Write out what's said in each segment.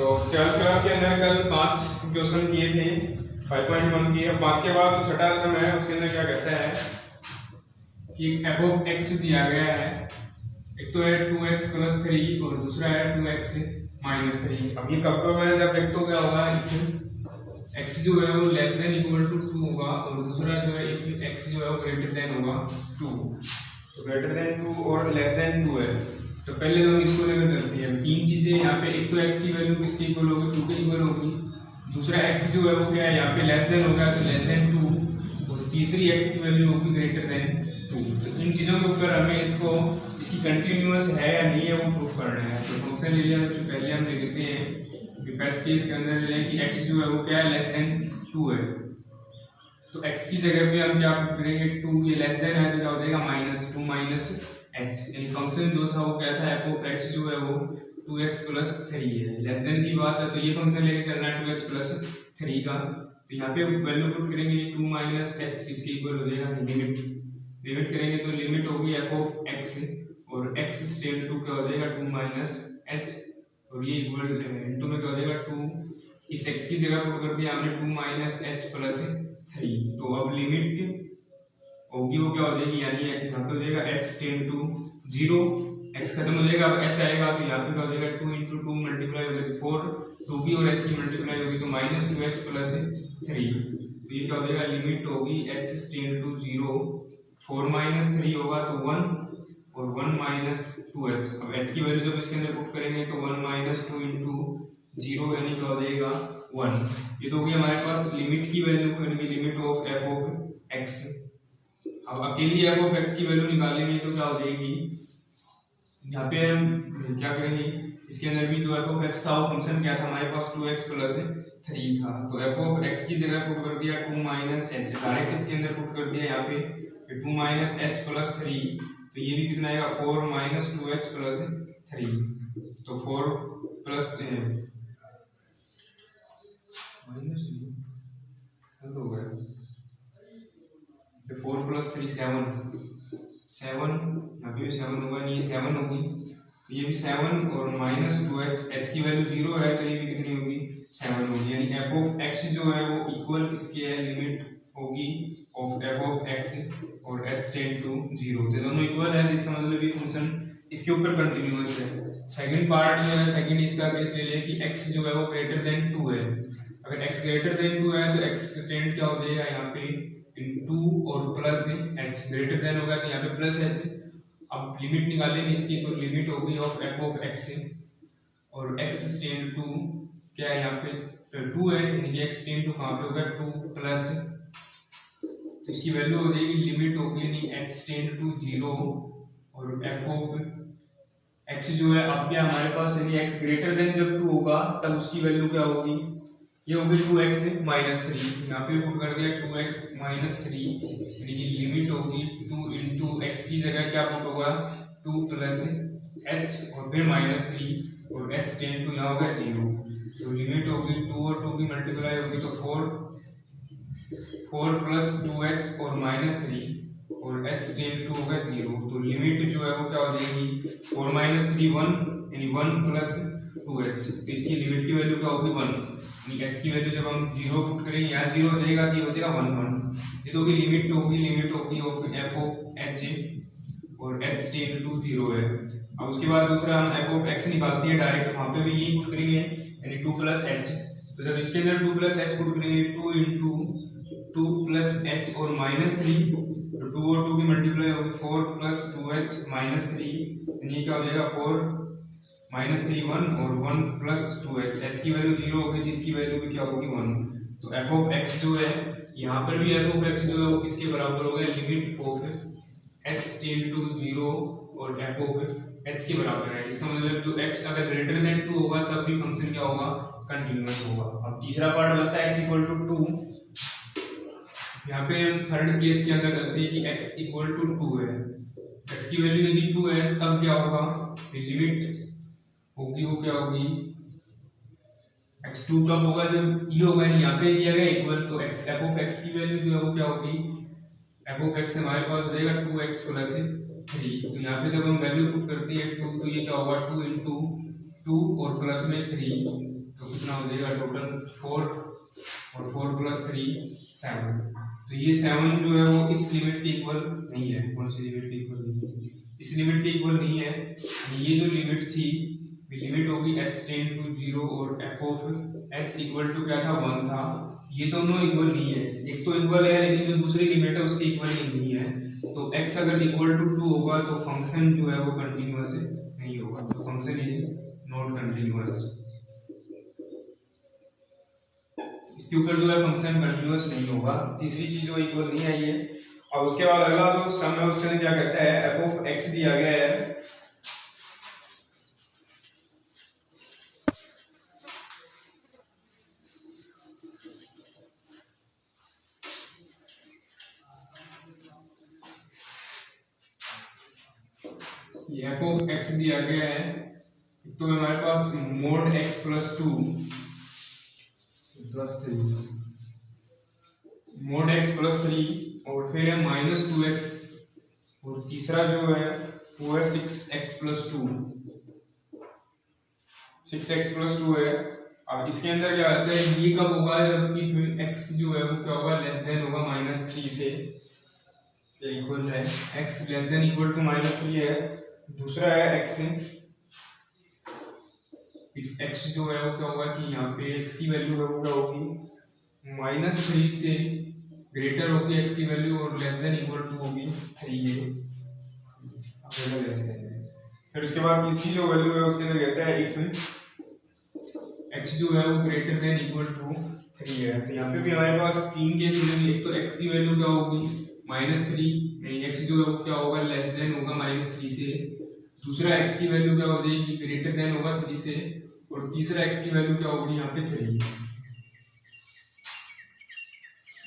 तो 12th class के अंदर कल 5 क्वेश्चन किए थे 5.1 की। अब 5 के बाद जो छठा सम है उसके अंदर क्या कहता है कि एक एफ ऑफ एक्स दिया गया है। एक तो है 2x + 3 और दूसरा है 2x - 3। अब ये कब कब है, जब एक तो क्या होगा x जो है वो लेस देन इक्वल टू 2 होगा और दूसरा जो है x जो है वो ग्रेटर देन होगा 2। तो ग्रेटर देन 2 और लेस देन 2 है। तो पहले तो हम इसको लेकर चलते हैं। तीन चीजें यहाँ पे, एक तो x की वैल्यू किसके इक्वल होगी, 2 के इक्वल होगी। दूसरा x जो है वो क्या है यहाँ पे लेस देन हो गया तो लेस देन 2 और तीसरी x की वैल्यू होगी ग्रेटर देन 2। तो इन चीजों के ऊपर हमें इसकी कंटिन्यूअस है या नहीं है वो प्रूफ करना है। तो फंक्शन ले लिया सबसे पहले हम ले लेते हैं कि फर्स्ट केस के अंदर ले लें कि x जो है वो क्या है लेस देन 2 है। तो x की जगह पे हम क्या करेंगे, 2 ये लेस देन है तो क्या हो जाएगा -2 - x। यानी फंक्शन जो था वो क्या था, f ऑफ x जो है वो 2x + 3 है। लेस देन की बात है तो ये फंक्शन लेके चलना है 2x + 3 का। तो यहाँ पे वैल्यू पुट करेंगे 2 - x किसके इक्वल हो जाएगा, लिमिट करेंगे तो लिमिट होगी f ऑफ x और x टेंड टू क्या हो जाएगा 2 - h और ये इक्वल इनटू में क्या हो जाएगा 2। इस x की जगह पुट कर दिया हमने 2 - h + 3। तो अब लिमिट होगी वो क्या हो जाएगी, यानी यहाँ पे हो जाएगा h टेंड टू 0, x खत्म हो जाएगा, अब h आएगा तो यहाँ पे क्या हो जाएगा 2 × 2 मल्टीप्लाई होगा तो 4, 2 की और h की मल्टीप्लाई होगी तो -2h + 3। तो ये क्या हो जाएगा, लिमिट होगी h टेंड टू 0, 4 - 3 होगा तो 1 और 1 - 2h। अब h की वैल्यू जब इसके अंदर पुट करेंगे तो 1 - 2 × 0 यानी क्या हो जाएगा 1। ये तो हो गया हमारे पास लिमिट की वैल्यू, यानी limit of f of x। अब अकेली f ऑफ x की वैल्यू निकालेंगे तो क्या हो जाएगी, यहाँ पे हम क्या करेंगे, इसके अंदर भी जो f ऑफ x था वो फंक्शन क्या था हमारे पास 2x + 3 था। तो f ऑफ x की जगह पुट कर दिया 2 - h, डायरेक्ट इसके अंदर पुट कर दिया यहाँ पे 2 - h + 3। तो ये भी कितना आएगा 4 - 2h + 3। तो 4 प्लस हो गया 4 + 3 7 अभी भी 7 होगा नहीं, ये 7 होगी तो ये भी 7 और -2h, h की वैल्यू 0 है तो ये भी कितनी होगी 7 होगी। यानी f ऑफ x जो है वो इक्वल किसके है, लिमिट होगी ऑफ f ऑफ x और h टेंड टू 0। तो दोनों इक्वल है, इसका मतलब ये फंक्शन इसके ऊपर कंटिन्यूअस है। सेकंड पार्ट जो है, सेकंड इसका केस ले लें कि x जो है वो ग्रेटर देन 2 है। अगर x ग्रेटर देन 2 है तो x टेंड क्या हो जाएगा यहाँ पे 2 और प्लस h, ग्रेटर देन होगा तो यहाँ पे प्लस h। अब लिमिट निकालेंगे इसकी तो लिमिट होगी ऑफ f ऑफ x और x टेंड टू क्या है यहाँ पे 2 है, यानी कि x टेंड टू कहाँ पे होगा 2 प्लस, तो इसकी वैल्यू हो जाएगी लिमिट होगी यानी x टेंड टू 0 और f ऑफ x जो है अब क्या हमारे पास, यानी x ग्रेटर देन जब 2 होगा तब उसकी वैल्यू क्या होगी, ये होगी 2x - 3। यहाँ पे पुट कर दिया 2x - 3, यानी कि लिमिट होगी 2 × x की जगह क्या पुट होगा 2 + h और फिर -3 और h टेंड टू यहाँ होगा 0। तो लिमिट होगी 2 और 2 की मल्टीप्लाई होगी तो 4 + 2h और -3 और h टेंड टू होगा 0। तो लिमिट जो है वो क्या हो जाएगी 4 - 3 1, यानी 1 + 2h। तो इसकी लिमिट की वैल्यू क्या होगी 1, यानी h की वैल्यू जब हम 0 पुट करेंगे यहाँ 0 हो जाएगा तो ये बचेगा 1 1। ये तो होगी लिमिट होगी ऑफ f ऑफ h और h टेंड टू 0 है। अब उसके बाद दूसरा हम f ऑफ x निकालते हैं डायरेक्ट, वहां पे भी यही पुट करेंगे यानी 2 + h। तो जब इसके अंदर 2 + h पुट करेंगे 2 × 2 + h और -3, तो 2 और 2 की मल्टीप्लाई होगी 4 + 2h -3, यानी क्या हो जाएगा 4 -3 1 और 1 + 2h। h की वैल्यू 0 होगी जिसकी वैल्यू भी क्या होगी 1। तो f ऑफ x जो है यहाँ पर भी f ऑफ x जो है वो किसके बराबर हो गया, limit of x tend to 0 और f ऑफ h के बराबर है। इसका मतलब जो x अगर ग्रेटर देन 2 होगा तब भी फंक्शन क्या होगा, कंटीन्यूअस होगा। अब तीसरा पार्ट बचता है x = 2। यहाँ पे हम थर्ड केस के अंदर करते हैं कि x = 2 है, x की वैल्यू यदि 2 है तब क्या होगा, लिमिट होगी वो क्या होगी x2 कब होगा, जब ये होगा नहीं यहाँ पे दिया गया इक्वल, तो x f ऑफ x की वैल्यू जो है वो क्या होगी, f ऑफ x हमारे पास हो जाएगा 2x + 3। तो यहाँ पे जब हम वैल्यू पुट करते हैं 2 तो ये क्या होगा 2 × 2 और प्लस में 3, तो कितना हो जाएगा टोटल 4 और 4 + 3 7। तो ये 7 जो है वो इस लिमिट के इक्वल नहीं है। कौन सी लिमिट के इक्वल नहीं है? इस लिमिट के इक्वल नहीं है। ये जो लिमिट थी लिमिट होगी h टेंड टू 0 और f of x equal to क्या था 1 था। ये दोनों इक्वल नहीं है। एक तो इक्वल है लेकिन जो दूसरी लिमिट है उसके इक्वल नहीं है। तो x अगर इक्वल टू 2 होगा तो फंक्शन जो है वो कंटीन्यूअस नहीं होगा। तो फंक्शन इज नॉट कंटीन्यूअस। इसके ऊपर जो है फंक्शन कंटीन्यूअस नहीं होगा। तीसरी चीज वो इक्वल नहीं है ये। अब उसके बाद अगला जो सम है उसके क्या कहता है f ऑफ x दिया गया है। ये f ऑफ x दिया गया है। तो हमारे पास mod x + 2 + 3 mod x + 3 और फिर है -2x और तीसरा जो है वो है 6x + 2 6x + 2 है। अब इसके अंदर क्या होता है ये कब होगा जबकि फिर x जो है वो क्या होगा लेस देन होगा -3 से इक्वल है। x less than equal to -3 है। दूसरा है x x जो है वो क्या होगा कि यहाँ पे x की वैल्यू है वो क्या होगी -3 से ग्रेटर होगी x की वैल्यू और लेस देन इक्वल टू होगी 3 है। फिर उसके बाद इसकी जो वैल्यू है उसके अंदर कहता है इफ x जो है वो ग्रेटर देन इक्वल टू 3 है। तो यहाँ पे भी हमारे पास तीन केस मिलेंगे। एक तो x की वैल्यू क्या होगी -3 यानी x जो है वो क्या होगा लेस देन होगा -3 से। दूसरा x की वैल्यू क्या हो जाएगी ग्रेटर देन होगा 3 से और तीसरा x की वैल्यू क्या होगी यहाँ पे 3।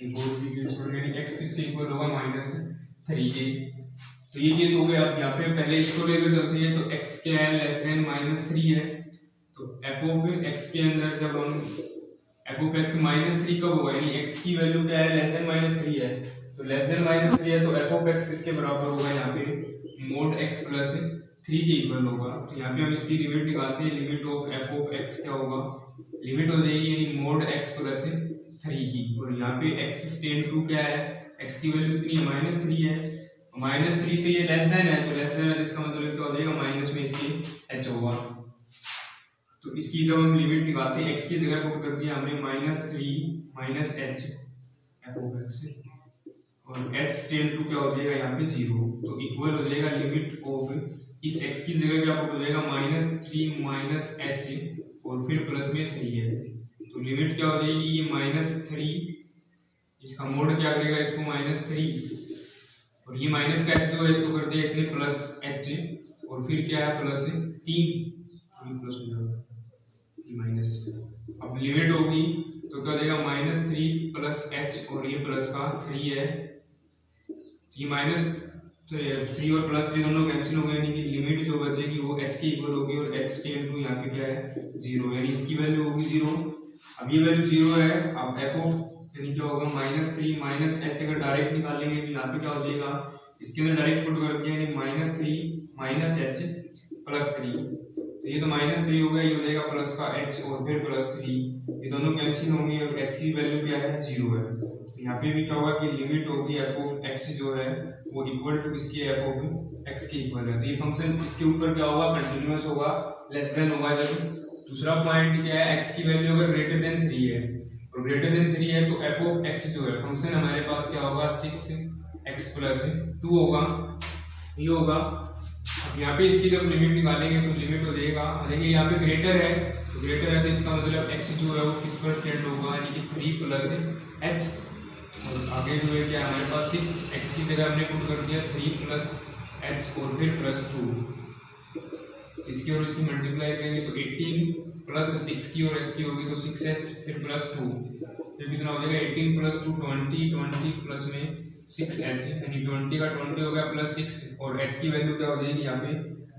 एक और भी केस यानी x किसके इक्वल होगा -3 के। तो ये केस हो गया। अब यहाँ पे पहले इसको लेकर चलते हैं। तो x क्या है लेस देन -3 है। तो f ऑफ x के अंदर जब हम f ऑफ x -3 कब होगा यानी x की वैल्यू क्या है लेस देन -3 है। तो लेस देन -3 है तो f ऑफ x किसके बराबर होगा यहाँ पे mod x + 3 के इक्वल होगा। तो यहाँ पे हम इसकी लिमिट निकालते हैं। Limit of f of x क्या होगा लिमिट हो जाएगी यानी mod x + 3 की। और यहाँ पे x टेंड टू क्या है x की वैल्यू कितनी है -3 है। -3 से ये लेस देन है तो लेस देन इसका मतलब क्या हो जाएगा माइनस में इसकी h होगा। तो इसकी जब हम लिमिट निकालते हैं x की जगह पुट कर दिया हमने -3 - h f ऑफ x और h टेंड टू क्या हो जाएगा यहाँ पे 0। तो इक्वल हो जाएगा लिमिट ऑफ इस x की जगह क्या पुट हो जाएगा -3 - h और फिर प्लस में 3 है। तो लिमिट क्या हो जाएगी ये -3 इसका मोड क्या करेगा इसको -3 और ये माइनस का h जो है इसको कर दिया इसने +h और फिर क्या है +3 प्लस हो जाएगा माइनस। अब लिमिट होगी तो क्या हो जाएगा -3 + h और ये प्लस का 3 है। ये -3 और +3 दोनों कैंसिल हो गए यानी कि लिमिट जो बचेगी वो h के इक्वल होगी और h टेंड टू यहाँ पे क्या है 0 यानी इसकी वैल्यू होगी 0। अब ये वैल्यू 0 है। अब f ऑफ यानी क्या होगा -3 - h अगर डायरेक्ट निकालेंगे तो यहाँ पे क्या हो जाएगा इसके अंदर डायरेक्ट पुट कर दिया यानी -3 - h + 3। तो ये तो -3 हो गया ये हो जाएगा प्लस का h और फिर +3 ये दोनों कैंसिल होंगे और h की वैल्यू क्या है 0 है। तो यहाँ पे भी क्या होगा कि लिमिट होगी f ऑफ x जो है वो इक्वल टू इसके f ऑफ x के इक्वल है। तो ये फंक्शन इसके ऊपर क्या होगा कंटीन्यूअस होगा लेस देन होगा जब। दूसरा पॉइंट क्या है x की वैल्यू अगर ग्रेटर देन 3 है और ग्रेटर देन 3 है तो f ऑफ x जो है फंक्शन हमारे पास क्या होगा 6x + 2 होगा ये होगा। अब यहाँ पे इसकी जब लिमिट निकालेंगे तो लिमिट हो जाएगा देखिए यहाँ पे ग्रेटर है तो इसका मतलब x जो है वो किस पर स्टैंड होगा यानी कि 3 + h और आगे जो है क्या हमारे पास 6x की जगह हमने पुट कर दिया 3 + h और फिर +2। इसकी और इसकी मल्टीप्लाई करेंगे तो 18 + 6 की और h की होगी तो 6h फिर +2 तो कितना हो जाएगा 18 + 2 20 प्लस में 6h यानी 20 का 20 हो गया +6 और h की वैल्यू क्या हो जाएगी यहाँ पे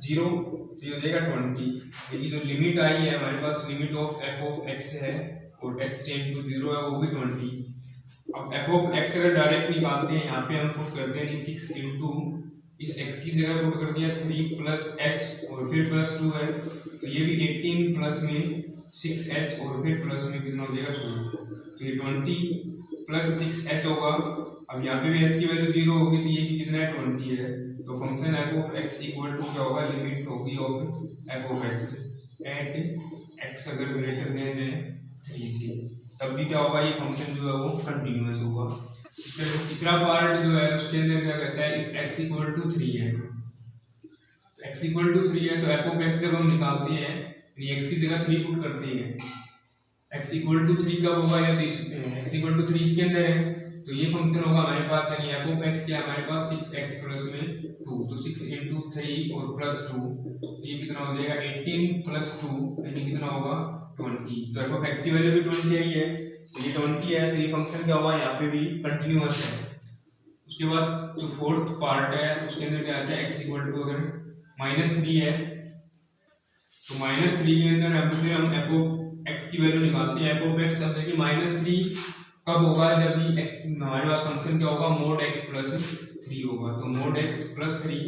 0 तो ये हो जाएगा 20। ये जो लिमिट आई है हमारे पास limit of f of x है और h टेंड टू 0 है वो भी 20। अब f ऑफ x अगर डायरेक्ट निकालते हैं यहाँ पे हम पुट करते हैं 6 × इस x की जगह पुट कर दिया 3 प्लस h और फिर प्लस 2 है, तो ये भी 18 प्लस में 6h और फिर प्लस में कितना हो जाएगा 2, तो ये 20 प्लस 6h होगा। अब यहाँ पे भी h की वैल्यू 0 होगी, तो ये कितना है 20 है। तो function f of x equal to क्या होगा, लिमिट होगी of f of x at x अगर ग्रेटर देन 3 से, तब भी क्या होगा, ये फंक्शन जो है वो कंटिन्यूअस होगा। तीसरा पार्ट जो है उसके अंदर क्या कहता है, इफ x इक्वल टू 3 है, तो x इक्वल टू 3 है तो f ऑफ x जब हम निकालते हैं यानी x की जगह 3 पुट करते हैं, x इक्वल टू 3 कब होगा, या x इक्वल टू 3 इसके अंदर है, तो ये फंक्शन होगा हमारे पास, यानी f ऑफ x क्या है हमारे पास 6x प्लस में 2, तो 6 into 3 और प्लस 2, ये कितना हो जाएगा 18 प्लस 2 यानी कितना होगा 20। तो f ऑफ x की वैल्यू भी 20 आई है, तो ये 20 है, तो ये फंक्शन क्या होगा यहाँ पे भी कंटिन्यूअस है। उसके बाद जो फोर्थ पार्ट है उसके अंदर क्या आता है, x इक्वल टू अगर -3 है, तो -3 के अंदर हम f ऑफ x की वैल्यू निकालते हैं। f ऑफ x अब देखिए -3 कब होगा, जब ये x हमारे पास फंक्शन क्या होगा mod x प्लस 3 होगा, तो mod x प्लस 3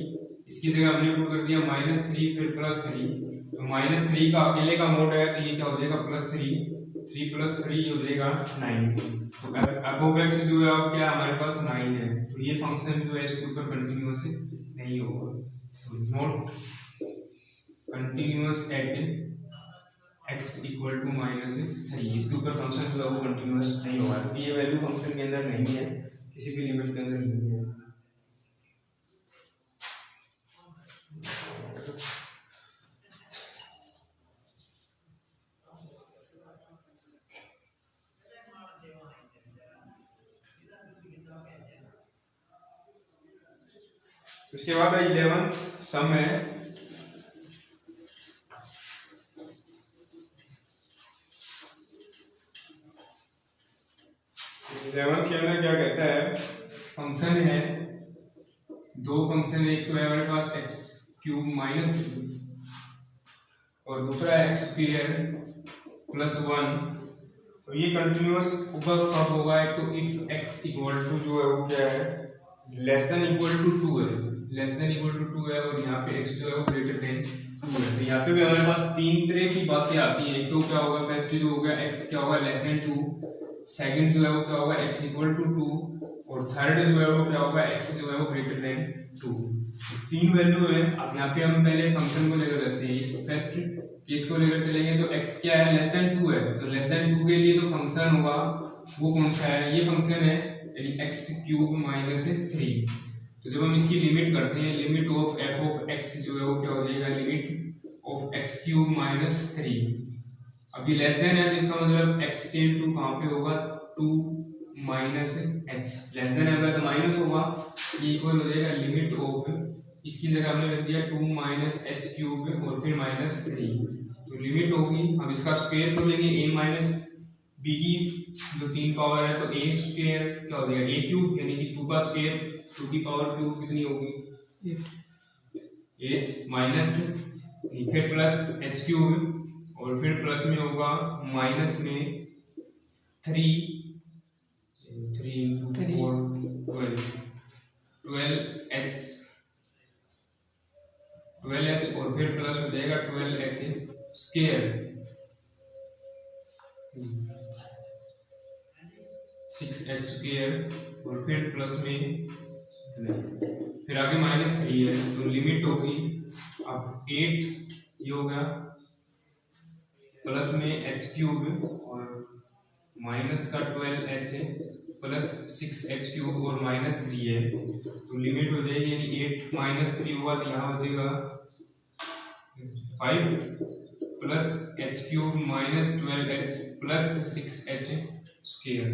इसकी जगह हमने पुट कर दिया -3 फिर प्लस 3, तो -3 का अकेले का मोड है, तो ये क्या हो जाएगा +3 प्लस 3 हो जाएगा 9। तो f ऑफ x जो है क्या हमारे पास 9 है, तो ये फंक्शन जो है इसके ऊपर कंटिन्यूअस नहीं होगा, तो not continuous at x equal to -3, इसके ऊपर फंक्शन जो है वो कंटिन्यूअस नहीं होगा, क्योंकि ये वैल्यू फंक्शन के अंदर नहीं है, किसी भी लिमिट के अंदर नहीं है। उसके बाद 11 सम है, इलेवंथ के अंदर क्या कहता है, फंक्शन है, दो फंक्शन है, एक तो है हमारे पास x क्यूब -3 और दूसरा है x स्क्वायर प्लस 1, तो ये कंटिन्यूअस ऊपर कब होगा, एक तो इफ x इक्वल टू जो है वो क्या है लेस देन इक्वल टू 2 है, लेस देन इक्वल टू 2 है, और यहाँ पे x जो है वो ग्रेटर देन 2 है, तो यहाँ पे भी हमारे पास तीन तरह की बातें आती हैं। एक तो क्या होगा, फर्स्ट जो होगा x क्या होगा लेस देन 2, सेकंड जो है वो क्या होगा x इक्वल टू 2, और थर्ड जो है वो क्या होगा x जो है वो ग्रेटर देन 2। तीन वैल्यू है। अब यहाँ पे हम पहले फंक्शन को लेकर चलते हैं, इस फर्स्ट केस को लेकर चलेंगे, तो x क्या है लेस देन 2 है, तो लेस देन 2 के लिए तो फंक्शन होगा वो कौन सा है, ये फंक्शन है यानी x क्यूब -3। तो जब हम इसकी लिमिट करते हैं, limit of f of x जो है वो क्या हो जाएगा, लिमिट ऑफ x क्यूब -3। अभी लेस देन है तो इसका मतलब x टेंड टू कहाँ पे होगा 2 माइनस h, लेस देन है तो माइनस होगा, ये इक्वल हो जाएगा लिमिट ऑफ, इसकी जगह हमने रख दिया 2 माइनस h क्यूब और फिर -3, तो लिमिट होगी। अब इसका स्क्वायर कर लेंगे a माइनस b की जो 3 पावर है, तो a स्क्वायर क्या हो जाएगा a क्यूब, यानी कि 2 का स्क्वायर 2 की पावर क्यूब कितनी होगी 8 माइनस फिर प्लस h क्यूब, और फिर प्लस में होगा माइनस में 3 into 4 12h और फिर प्लस हो जाएगा 12h स्क्वायर 6h स्क्वायर और फिर प्लस में फिर आगे -3 है, तो लिमिट होगी अब 8 ये होगा प्लस में h क्यूब और माइनस का 12h प्लस 6h क्यूब और -3 है, तो लिमिट हो जाएगी यानी 8 माइनस 3 हुआ, तो यहाँ हो जाएगा 5 plus h cube minus 12h plus 6h square.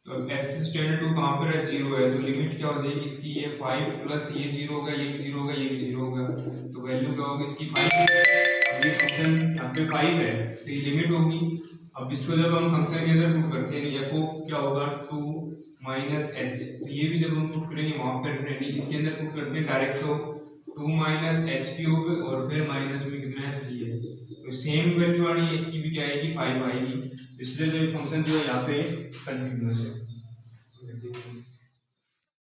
तो h स्टैंडर्ड टू कहाँ पर है 0 है, तो लिमिट क्या हो जाएगी इसकी, ये 5 प्लस ये 0 होगा, ये भी 0 होगा, ये भी 0 होगा, तो वैल्यू क्या होगी इसकी 5। अब ये फंक्शन यहाँ पे 5 है तो ये लिमिट होगी। अब इसको जब हम फंक्शन के अंदर पुट करते हैं f क्या होगा 2 माइनस h, तो ये भी जब हम पुट करेंगे वहां पर इसके अंदर पुट करते हैं डायरेक्ट, तो 2 माइनस h क्यूब और फिर माइनस में कितना है 3 है, तो सेम वैल्यू आनी है, इसकी भी क्या आएगी 5 आएगी, इसलिए जो फंक्शन जो है यहाँ पे कंटिन्यूअस है।